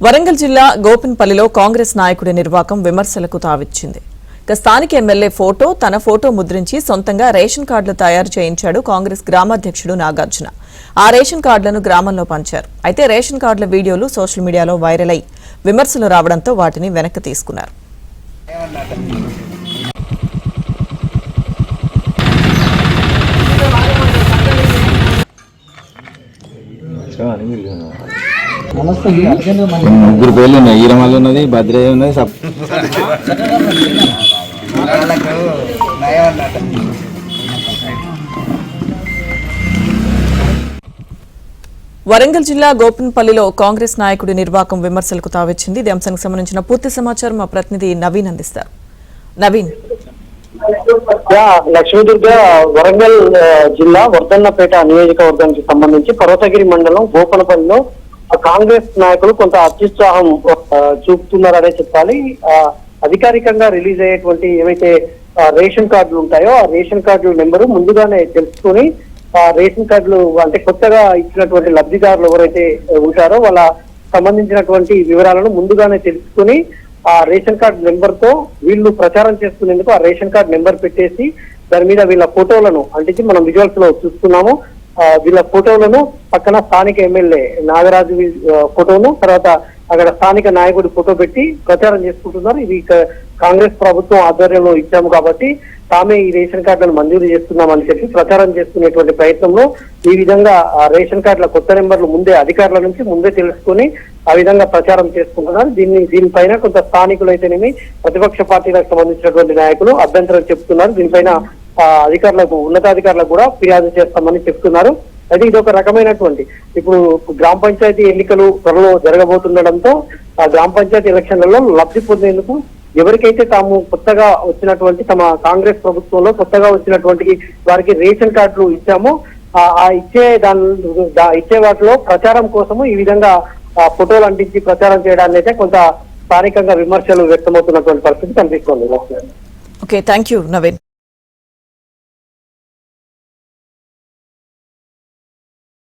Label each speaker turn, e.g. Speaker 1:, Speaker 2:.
Speaker 1: వరంగల్ జిల్లా గోపిన్పల్లిలో కాంగ్రెస్ నాయకుడి నిర్వాకం విమర్శలకు తావిచ్చింది. స్థానిక ఎమ్మెల్యే ఫోటో తన ఫోటో ముద్రించి సొంతంగా రేషన్ కార్డులు తయారు చేయించాడు కాంగ్రెస్ గ్రామాధ్యక్షుడు నాగార్జున. ఆ రేషన్ కార్డులను గ్రామంలో పంచారు. అయితే రేషన్ కార్డుల వీడియోలు సోషల్ మీడియాలో వైరల్ అయి విమర్శలు రావడంతో వాటిని వెనక్కి తీసుకున్నారు.
Speaker 2: ముగ్గురు పేర్లు ఉన్నాయి. ఈరమల్లి ఉన్నది, భద్రయ్య ఉన్నది.
Speaker 1: వరంగల్ జిల్లా గోపిన్పల్లిలో కాంగ్రెస్ నాయకుడి నిర్వాకం విమర్శలకు తావిచ్చింది. ఈ అంశానికి సంబంధించిన పూర్తి సమాచారం మా ప్రతినిధి నవీన్ అందిస్తారు. నవీన్,
Speaker 3: లక్ష్మీదుర్గ వరంగల్ జిల్లా వర్ధన్నపేట నియోజకవర్గానికి సంబంధించి పర్వతగిరి మండలం గోపనపల్లిలో కాంగ్రెస్ నాయకులు కొంత అత్యుత్సాహం చూపుతున్నారనే చెప్పాలి. అధికారికంగా రిలీజ్ అయ్యేటువంటి ఏవైతే రేషన్ కార్డులు ఉంటాయో ఆ రేషన్ కార్డుల నెంబరు ముందుగానే తెలుసుకుని ఆ రేషన్ కార్డులు అంటే కొత్తగా ఇచ్చినటువంటి లబ్ధిదారులు ఎవరైతే ఉంటారో వాళ్ళ సంబంధించినటువంటి వివరాలను ముందుగానే తెలుసుకుని ఆ రేషన్ కార్డు నెంబర్ తో వీళ్ళు ప్రచారం చేసుకునేందుకు ఆ రేషన్ కార్డు నెంబర్ పెట్టేసి దాని మీద వీళ్ళ ఫోటోలను అంటే మనం విజువల్స్ లో చూస్తున్నాము. వీళ్ళ ఫోటోలను పక్కన స్థానిక ఎమ్మెల్యే నాగరాజు ఫోటోను, తర్వాత అక్కడ స్థానిక నాయకుడి ఫోటో పెట్టి ప్రచారం చేసుకుంటున్నారు. ఇది కాంగ్రెస్ ప్రభుత్వం ఆధ్వర్యంలో ఇచ్చాము కాబట్టి తామే ఈ రేషన్ కార్డులను మంజూరు చేస్తున్నామని చెప్పి ప్రచారం చేసుకునేటువంటి ప్రయత్నంలో ఈ విధంగా ఆ రేషన్ కార్డుల కొత్త నెంబర్లు ముందే అధికారుల నుంచి ముందే తెలుసుకుని ఆ విధంగా ప్రచారం చేసుకుంటున్నారు. దీనిపైన కొంత స్థానికులు అయితేనేమి ప్రతిపక్ష పార్టీలకు సంబంధించినటువంటి నాయకులు అభ్యంతరం చెప్తున్నారు. దీనిపైన అధికారులకు ఉన్నతాధికారులకు కూడా ఫిర్యాదు చేస్తామని చెప్తున్నారు. అయితే ఇది ఒక రకమైనటువంటి ఇప్పుడు గ్రామ పంచాయతీ ఎన్నికలు త్వరలో జరగబోతుండడంతో ఆ గ్రామ పంచాయతీ ఎలక్షన్లలో లబ్ధి పొందేందుకు ఎవరికైతే తాము కొత్తగా వచ్చినటువంటి తమ కాంగ్రెస్ ప్రభుత్వంలో కొత్తగా వచ్చినటువంటి వారికి రేషన్ కార్డులు ఇచ్చామో ఆ ఇచ్చే వాటిలో ప్రచారం కోసము ఈ విధంగా ఫోటోలు అంటించి ప్రచారం చేయడాన్ని అయితే కొంత స్థానికంగా విమర్శలు వ్యక్తమవుతున్నటువంటి పరిస్థితి కనిపిస్తోంది.
Speaker 1: Okay, thank you Naveen.